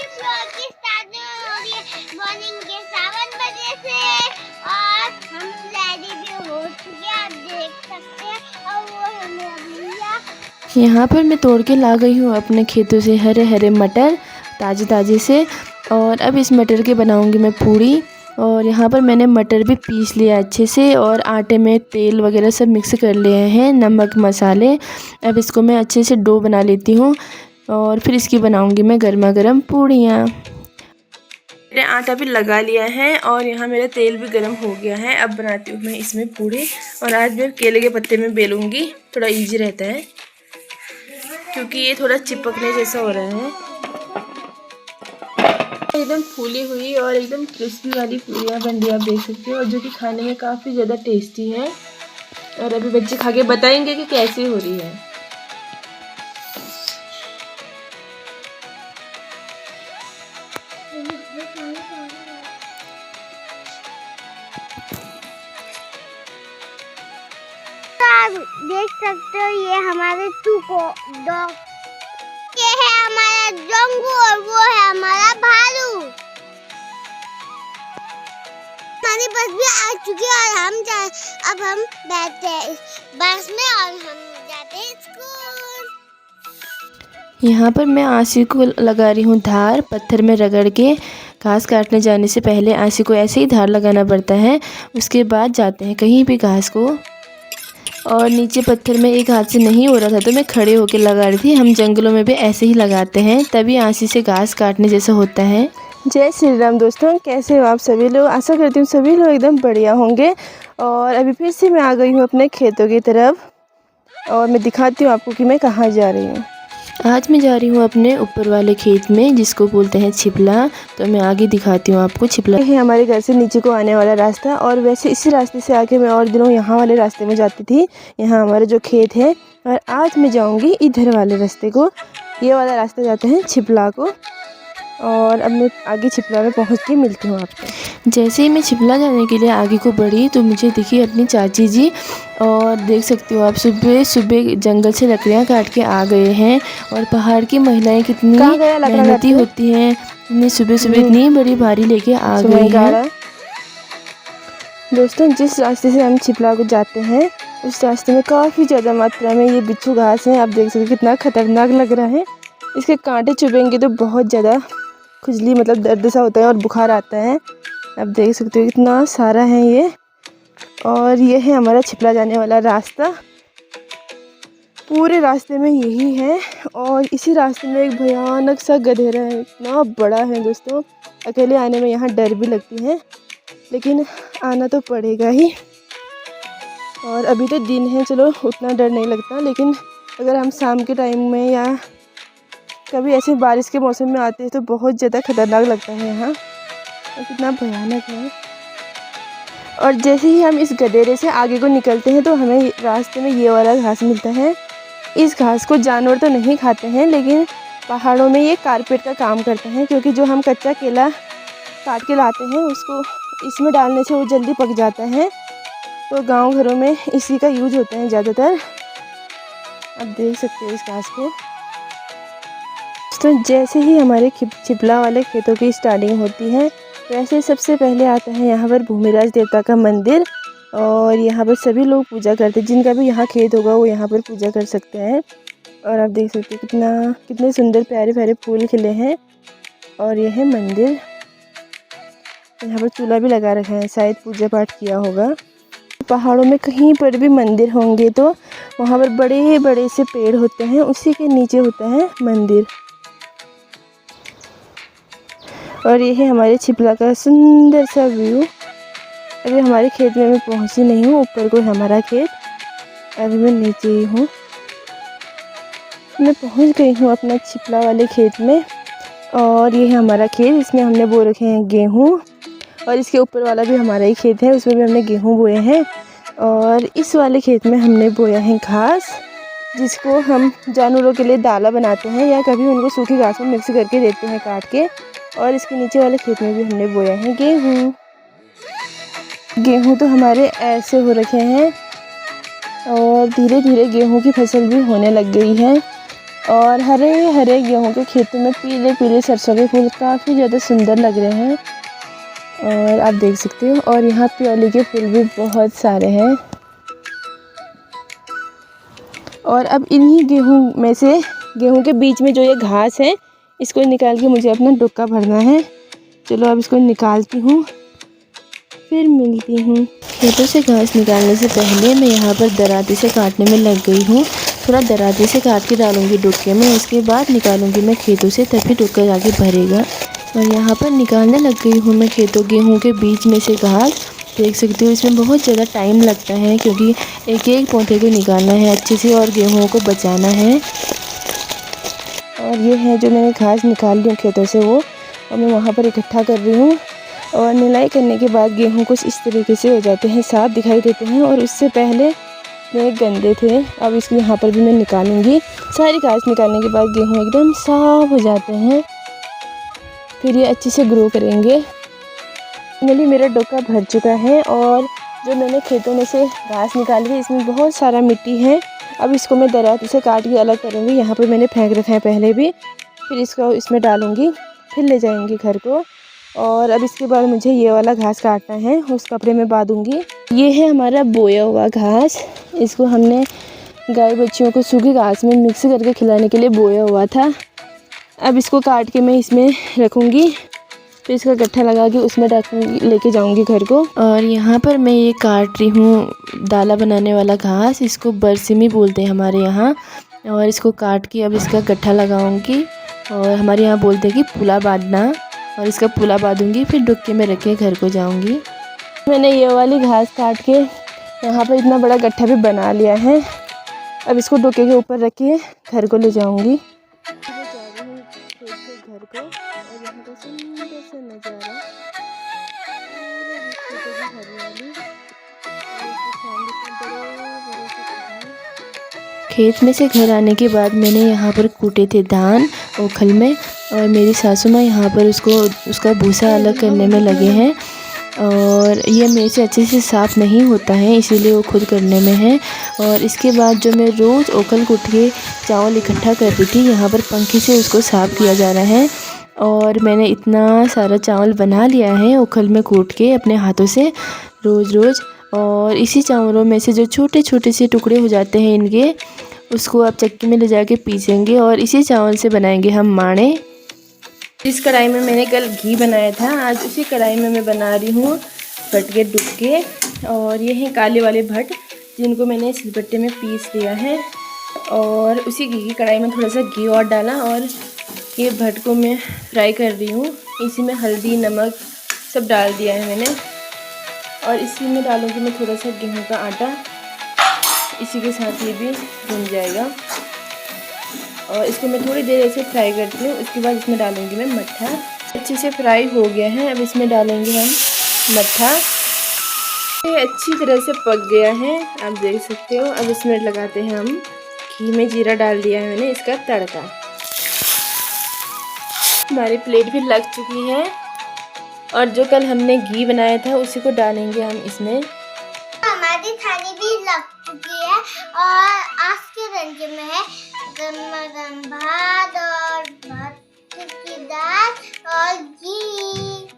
Blog की starting हो रही है मॉर्निंग के 7 बजे से और हम रेडी भी हो चुके हैं, आप देख सकते हैं। और वो हमें अभी यहाँ पर मैं तोड़ के ला गई हूँ अपने खेतों से हरे हरे मटर ताज़े ताज़े से। और अब इस मटर के बनाऊँगी मैं पूड़ी। और यहाँ पर मैंने मटर भी पीस लिया अच्छे से और आटे में तेल वगैरह सब मिक्स कर लिए हैं, नमक मसाले। अब इसको मैं अच्छे से डो बना लेती हूँ और फिर इसकी बनाऊँगी मैं गर्मा गर्म पूड़ियाँ। मैंने आटा भी लगा लिया है और यहाँ मेरा तेल भी गर्म हो गया है। अब बनाती हूँ मैं इसमें पूड़ी। और आज मैं केले के पत्ते में बेलूँगी, थोड़ा इजी रहता है क्योंकि ये थोड़ा चिपकने जैसा हो रहा है। एकदम फूली हुई और एकदम क्रिस्पी वाली पूड़ियाँ बन रही, आप देख सकते हो, और जो कि खाने में काफ़ी ज़्यादा टेस्टी है। और अभी बच्चे खा के बताएंगे कि कैसी हो रही है। देख सकते हो ये हमारे टूको डॉग, ये है हमारा जंगू और वो है हमारा भालू। हमारी बस भी आ चुकी है और अब हम बैठते हैं इस बस में और हम जाते हैं स्कूल। यहाँ पर मैं आंसी को लगा रही हूँ धार, पत्थर में रगड़ के। घास काटने जाने से पहले आंसी को ऐसे ही धार लगाना पड़ता है, उसके बाद जाते हैं कहीं भी घास को। और नीचे पत्थर में एक हाथ से नहीं हो रहा था तो मैं खड़े होकर लगा रही थी। हम जंगलों में भी ऐसे ही लगाते हैं, तभी आंसी से घास काटने जैसा होता है। जय श्री राम दोस्तों, कैसे हो आप सभी लोग। आशा करती हूँ सभी लोग एकदम बढ़िया होंगे। और अभी फिर से मैं आ गई हूँ अपने खेतों की तरफ और मैं दिखाती हूँ आपको कि मैं कहाँ जा रही हूँ। आज मैं जा रही हूँ अपने ऊपर वाले खेत में जिसको बोलते हैं छिपला। तो मैं आगे दिखाती हूँ आपको। छिपला है हमारे घर से नीचे को आने वाला रास्ता, और वैसे इसी रास्ते से आके मैं और दिनों यहाँ वाले रास्ते में जाती थी। यहाँ हमारा जो खेत है, और आज मैं जाऊँगी इधर वाले रास्ते को। ये वाला रास्ता जाता है छिपला को। और अब मैं आगे छिपला में पहुँच के मिलती हूँ आपको। जैसे ही मैं छिपला जाने के लिए आगे को बढ़ी तो मुझे दिखी अपनी चाची जी। और देख सकते हो आप, सुबह सुबह जंगल से लकड़ियाँ काट के आ गए हैं। और पहाड़ की महिलाएं कितनी मेहनती होती हैं, इतनी सुबह सुबह इतनी बड़ी भारी लेके आ गई हैं। दोस्तों, जिस रास्ते से हम छिपला को जाते हैं उस रास्ते में काफ़ी ज़्यादा मात्रा में ये बिच्छू घास है। आप देख सकते हो कितना खतरनाक लग रहा है। इसके कांटे चुभेंगे तो बहुत ज़्यादा खुजली मतलब दर्द सा होता है और बुखार आता है। आप देख सकते हो कितना सारा है ये। और ये है हमारा छिपला जाने वाला रास्ता। पूरे रास्ते में यही है। और इसी रास्ते में एक भयानक सा गधेरा है, इतना बड़ा है दोस्तों। अकेले आने में यहाँ डर भी लगती है, लेकिन आना तो पड़ेगा ही। और अभी तो दिन है, चलो उतना डर नहीं लगता, लेकिन अगर हम शाम के टाइम में या कभी ऐसे बारिश के मौसम में आते हैं तो बहुत ज़्यादा खतरनाक लगता है यहाँ, और कितना भयानक है। और जैसे ही हम इस गधेरे से आगे को निकलते हैं तो हमें रास्ते में ये वाला घास मिलता है। इस घास को जानवर तो नहीं खाते हैं, लेकिन पहाड़ों में ये कारपेट का काम करता है, क्योंकि जो हम कच्चा केला काट के लाते हैं उसको इसमें डालने से वो जल्दी पक जाता है। तो गांव घरों में इसी का यूज होता है ज़्यादातर। आप देख सकते हो इस घास को। तो जैसे ही हमारे छिपला वाले खेतों की स्टार्टिंग होती है, वैसे सबसे पहले आता है यहाँ पर भूमिराज देवता का मंदिर। और यहाँ पर सभी लोग पूजा करते हैं, जिनका भी यहाँ खेत होगा वो यहाँ पर पूजा कर सकते हैं। और आप देख सकते हो कितने सुंदर प्यारे प्यारे फूल खिले हैं। और यह है मंदिर। यहाँ पर चूल्हा भी लगा रखा है, शायद पूजा पाठ किया होगा। पहाड़ों में कहीं पर भी मंदिर होंगे तो वहाँ पर बड़े बड़े से पेड़ होते हैं, उसी के नीचे होता है मंदिर। और ये है हमारे छिपला का सुंदर सा व्यू। अभी हमारे खेत में मैं पहुंची नहीं हूँ, ऊपर को हमारा खेत, अभी मैं नीचे ही हूँ। मैं पहुंच गई हूँ अपना छिपला वाले खेत में। और ये है हमारा खेत, इसमें हमने बो रखे हैं गेहूँ। और इसके ऊपर वाला भी हमारा ही खेत है, उसमें भी हमने गेहूँ बोए हैं। और इस वाले खेत में हमने बोया है घास, जिसको हम जानवरों के लिए दाला बनाते हैं या कभी उनको सूखी घास में मिक्स करके देते हैं काट के। और इसके नीचे वाले खेत में भी हमने बोया है गेहूँ। गेहूँ तो हमारे ऐसे हो रखे हैं और धीरे धीरे गेहूँ की फसल भी होने लग गई है। और हरे हरे गेहूं के खेतों में पीले पीले सरसों के फूल काफ़ी ज़्यादा सुंदर लग रहे हैं और आप देख सकते हो। और यहाँ प्याली के फूल भी बहुत सारे हैं। और अब इन्हीं गेहूं में से गेहूं के बीच में जो ये घास है इसको निकाल के मुझे अपना डुक्का भरना है। चलो अब इसको निकालती हूँ, फिर मिलती हूँ। खेतों से घास निकालने से पहले मैं यहाँ पर दराती से काटने में लग गई हूँ। थोड़ा दराती से काट के डालूँगी डुक्के में, उसके बाद निकालूँगी मैं खेतों से, तभी डुक्का जाके भरेगा। और यहाँ पर निकालने लग गई हूँ मैं गेहूँ के बीच में से घास। देख सकते हो इसमें बहुत ज़्यादा टाइम लगता है क्योंकि एक एक पौधे को निकालना है अच्छे से और गेहूँ को बचाना है। और ये है जो मैंने घास निकाल ली हूँ खेतों से वो, और मैं वहाँ पर इकट्ठा कर रही हूँ। और निलाई करने के बाद गेहूँ कुछ इस तरीके से हो जाते हैं, साफ दिखाई देते हैं। और उससे पहले ये गंदे थे। अब इसको यहाँ पर भी मैं निकालूंगी। सारी घास निकालने के बाद गेहूँ एकदम साफ हो जाते हैं, फिर ये अच्छे से ग्रो करेंगे। फाइनली मेरा डोका भर चुका है और जो मैंने खेतों में से घास निकाली है इसमें बहुत सारा मिट्टी है। अब इसको मैं दराती से काट के अलग करूँगी। यहाँ पर मैंने फेंक रखा है पहले भी, फिर इसको इसमें डालूँगी, फिर ले जाएंगे घर को। और अब इसके बाद मुझे ये वाला घास काटना है, उस कपड़े में बांधूंगी। ये है हमारा बोया हुआ घास। इसको हमने गाय बच्चियों को सूखी घास में मिक्स करके खिलाने के लिए बोया हुआ था। अब इसको काट के मैं इसमें रखूँगी, फिर इसका गट्ठा लगा के उसमें रखूँगी, लेके जाऊँगी घर को। और यहाँ पर मैं ये काट रही हूँ दाला बनाने वाला घास, इसको बरसिमी बोलते हैं हमारे यहाँ। और इसको काट के अब इसका गट्ठा लगाऊँगी, और हमारे यहाँ बोलते हैं कि पुला बांधना। और इसका पुला बांधूंगी, फिर डुक्के में रख के घर को जाऊंगी। मैंने ये वाली घास काट के यहाँ पर इतना बड़ा गट्ठा भी बना लिया है। अब इसको डुक्के के ऊपर रख के घर को ले जाऊंगी। घर को, और यहाँ का सुंदर सा नज़ारा, खेत में से घर आने के बाद मैंने यहाँ पर कूटे थे धान ओखल में, और मेरी सासू माँ यहाँ पर उसका भूसा अलग करने में लगे हैं। और ये मेरे से अच्छे से साफ़ नहीं होता है, इसीलिए वो खुद करने में है। और इसके बाद जो मैं रोज़ ओखल कूट के चावल इकट्ठा कर रही थी, यहाँ पर पंखे से उसको साफ़ किया जा रहा है। और मैंने इतना सारा चावल बना लिया है ओखल में कूट के अपने हाथों से रोज़। और इसी चावलों में से जो छोटे छोटे से टुकड़े हो जाते हैं इनके, उसको आप चक्की में ले जाके पीसेंगे और इसी चावल से बनाएंगे हम माणे। इस कढ़ाई में मैंने कल घी बनाया था, आज उसी कढ़ाई में मैं बना रही हूँ भट के डुक्के। और ये हैं काले वाले भट, जिनको मैंने सिलबट्टे में पीस लिया है। और उसी घी की कढ़ाई में थोड़ा सा घी और डाला, और ये भट को मैं फ्राई कर रही हूँ। इसी में हल्दी नमक सब डाल दिया है मैंने। और इसी में डालूँगी मैं थोड़ा सा गेहूं का आटा, इसी के साथ ये भी भुन जाएगा। और इसको मैं थोड़ी देर ऐसे फ्राई करती हूँ। उसके बाद इसमें डालूँगी मैं मट्ठा। अच्छे से फ्राई हो गया है, अब इसमें डालेंगे हम मट्ठा। ये अच्छी तरह से पक गया है, आप देख सकते हो। अब इसमें लगाते हैं हम घी में जीरा डाल दिया है मैंने, इसका तड़का। हमारी प्लेट भी लग चुकी है, और जो कल हमने घी बनाया था उसी को डालेंगे हम इसमें। हमारी थाली भी लग चुकी है, और आज के रंजे में है गरम भात और भात की दाल और घी।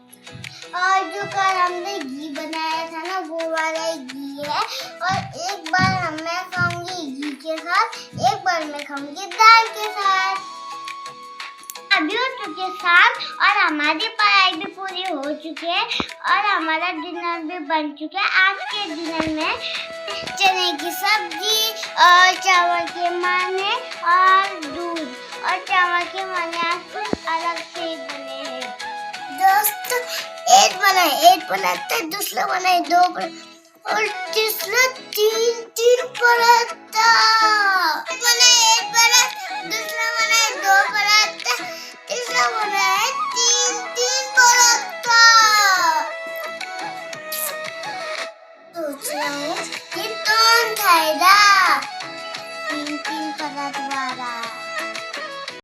और जो कल हमने घी बनाया था ना, वो वाला घी है। और एक बार मैं खाऊंगी घी के साथ, एक बार मैं खाऊंगी दाल के साथ। अभी हो चुके साथ, और हमारी पढ़ाई भी पूरी हो चुकी है, और हमारा डिनर भी बन चुका है। आज के डिनर में चने की सब्जी और चावल के माने और दूध। और चावल के माने आज कुछ अलग से बने हैं दोस्तों। एक बनाते दूसरा बनाए दो और तीसरा तीन पराठा बनाए। एक पराठा